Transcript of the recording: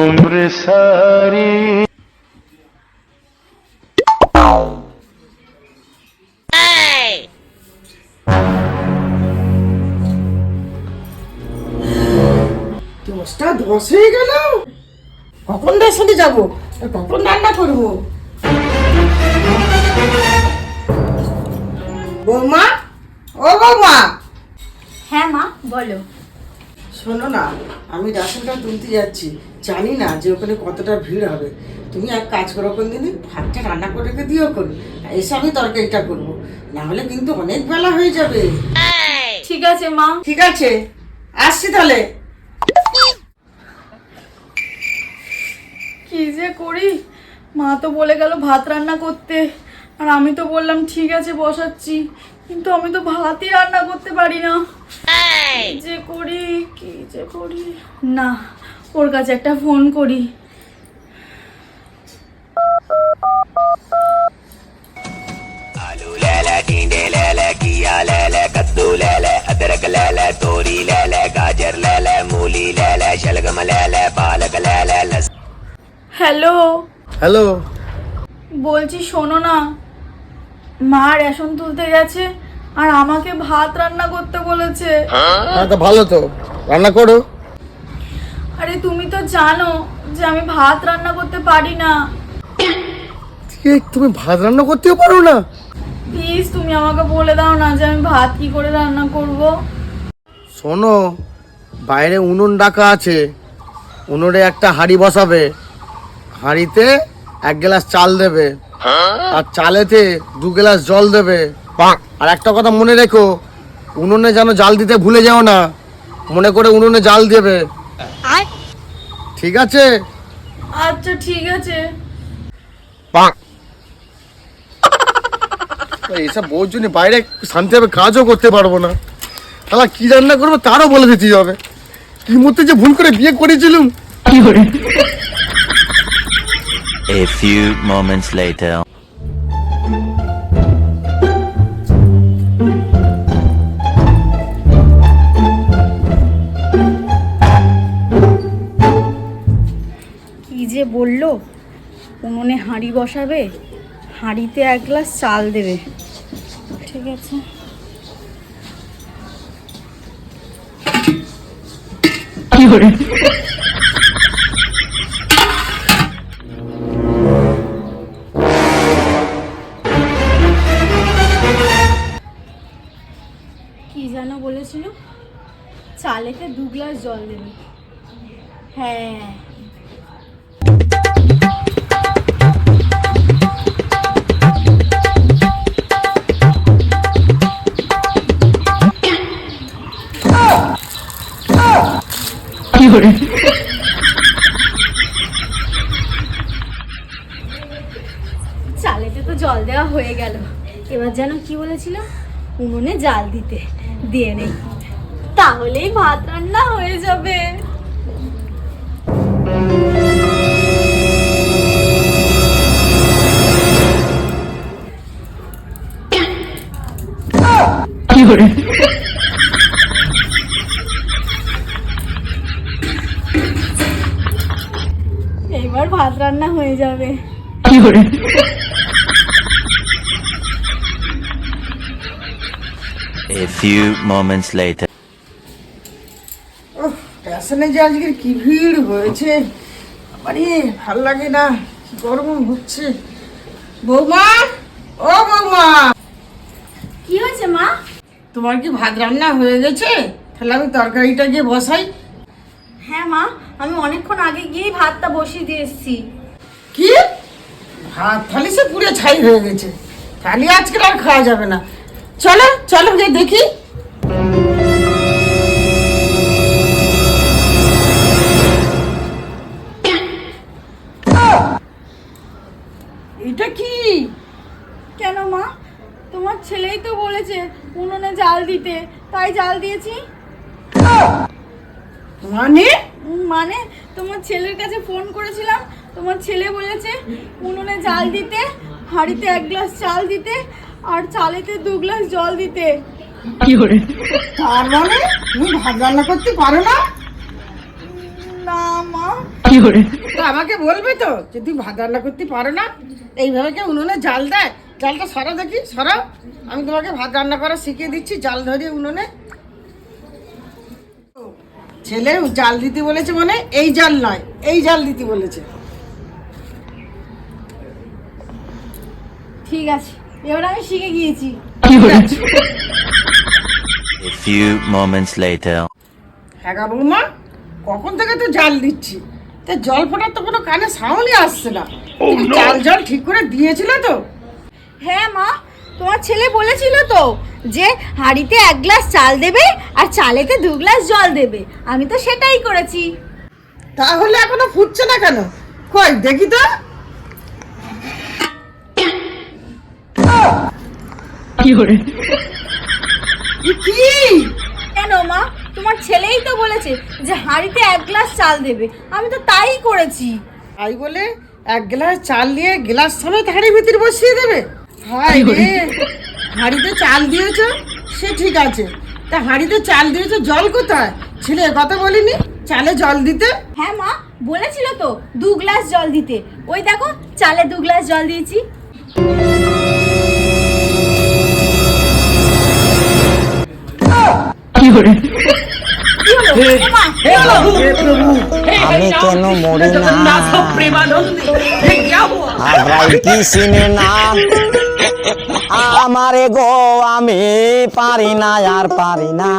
उम्र सारी। দশটা 10 হয়ে গেল, কখন রেস্টুরেন্টে যাবো, কখন রান্না করবো? বৌমা, ও বৌমা। হ্যাঁ মা বলো। শোনো না, আমি রেশনটা তুলতে যাচ্ছি, জানি না যে ওখানে কতটা ভিড় হবে। তুমি এক কাজ করো, কোন দিন ভাতটা রান্না করে রেখে দিও, করো এসে আমি তরকারিটা করবো, না হলে কিন্তু অনেক বেলা হয়ে যাবে। ঠিক আছে মা। ঠিক আছে, আসছি তাহলে। কি যে করি, মা তো বলে গেল ভাত রান্না করতে, আর আমি তো বললাম ঠিক আছে বসাচ্ছি, কিন্তু আমি তো ভাতই রান্না করতে পারি না। কি যে করি, কি যে করি, না ওর কাছে একটা ফোন করি। आलू ले ले, टींडे ले ले, घिया ले ले, कद्दू ले ले, अदरक ले ले, तोरी ले ले, गाजर ले ले, मूली ले ले, शलगम ले ले, पालक ले ले, लहसुन। হ্যালো হ্যালো, বলছি শোনো না, মা রেশন তুলতে গেছে আর আমাকে ভাত রান্না করতে বলেছে। হ্যাঁ তো ভালো, তো রান্না করো। আরে তুমি তো জানো যে আমি ভাত রান্না করতে পারি না। তুমি ভাত রান্না করতেও পারো না? প্লিজ তুমি আমাকে বলে দাও না যে আমি ভাত কি করে রান্না করব। শোনো, বাইরে উনুন ডাকা আছে, উনুনে একটা হাঁড়ি বসাবে, হাঁড়িতে 1 গ্লাস চাল দেবে, আর চালেতে 2 গ্লাস জল দেবে। আর একটা কথা মনে রেখো, উনুনে যেন জাল দিতে ভুলে যাও না, মনে করে উনুনে জাল দেবে, ঠিক আছে? আচ্ছা ঠিক আছে। এইসব বউর জন্য বাইরে শান্তিভাবে কাজও করতে পারবো না, তাহলে কি রান্না করবো তারও বলে দিতে হবে। কি মধ্যে যে ভুল করে বিয়ে করেছিলাম। A few moments later. কি যে বললো, উনুনে হাঁড়ি বসাবে, হাঁড়িতে 1 গ্লাস চাল দেবে, ঠিক আছে। কি যেন বলেছিল, চালেতে 2 গ্লাস জল দেবে। হ্যাঁ চালেতে তো জল দেওয়া হয়ে গেল, এবার যেন কি বলেছিল, উনুনে জাল দিতে দিয়ে নেই, তাহলেই ভাত রান্না হয়ে যাবে। এইবার ভাত রান্না হয়ে যাবে। A few moments later. রেশনে যে আজকে কি ভিড় হয়েছে, আরে ভাল লাগে না, কি গরম হচ্ছে। বৌমা, ও বৌমা, কি হয়েছে মা? তোমার কি ভাত রান্না হয়ে গেছে? তাহলে আমি তরকারিটা গিয়ে বসাই। হ্যাঁ মা, আমি অনেকক্ষণ আগে গিয়েই ভাতটা বসিয়ে দিয়ে এসেছি। কি ভাত থালি সে পুড়ে ছাই হয়ে গেছে, থালি আজকে আর খাওয়া যাবে না। চলো চলো গিয়ে দেখি। এটা কি? কেন মা? তোমার ছেলেই তো বলেছে উনুনে জাল দিতে, তাই জাল দিয়েছি। মানে? মানে তোমার ছেলের কাছে ফোন করেছিলাম, তোমার ছেলে বলেছে উনুনে জাল দিতে, হাঁড়িতে 1 গ্লাস চাল দিতে, আর চালেতে 2 গ্লাস জল দিতে। তার মানে তুমি ভাত রান্না করতে পারো না? না মা। তো আমাকে বলবে তো যে তুই ভাত রান্না করতে পারো না? এইভাবে কেউ উনুনে জাল দেয়? জালটা সরা দেখি, সরাও। আমি তোমাকে ভাত রান্না করা শিখিয়ে দিচ্ছি, জাল ধরিয়ে উনুনে। ছেলে জাল দিতে বলেছে মানে এই জাল নয়, এই জাল দিতে বলেছে। ঠিক আছে, এবার আমি শিখে গিয়েছি। A few moments later. হ্যাঁ গা বৌমা, কখন থেকে তো জাল দিচ্ছি, তা জল ফোটার তো কোনো কানে সাউন্ডই আসছে না। তুমি চাল জল ঠিক করে দিয়েছিল তো? হ্যাঁ মা, তোমার ছেলে বলেছিল তো যে হাঁড়িতে 1 গ্লাস চাল দেবে আর চালেতে 2 গ্লাস জল দেবে। আমি তো সেটাই করেছি। তাহলে এখনো ফুটছে না কেন? কই দেখি তো। কি? কেন মা, তোমার ছেলেই তো বলেছে যে হাঁড়িতে 1 গ্লাস চাল দেবে। আমি তো তাই করেছি। তাই বলে 1 গ্লাস চাল নিয়ে গ্লাস সমেত হাঁড়ির ভিতরে বসিয়ে দেবে? হাই রে, হাঁড়িতে চাল দিয়েছো সে ঠিক আছে, তা হাঁড়িতে চাল দিয়েছো, জল কোথায়? ছেলে এ কথা বলিনি চালে জল দিতে? হ্যাঁ মা, বলেছিল তো 2 গ্লাস জল দিতে। ওই দেখো, চালে 2 গ্লাস জল দিয়েছি। আমি কেন মরি না আবার কি চিনে না আমারে গো, আমি পারি না আর পারি না।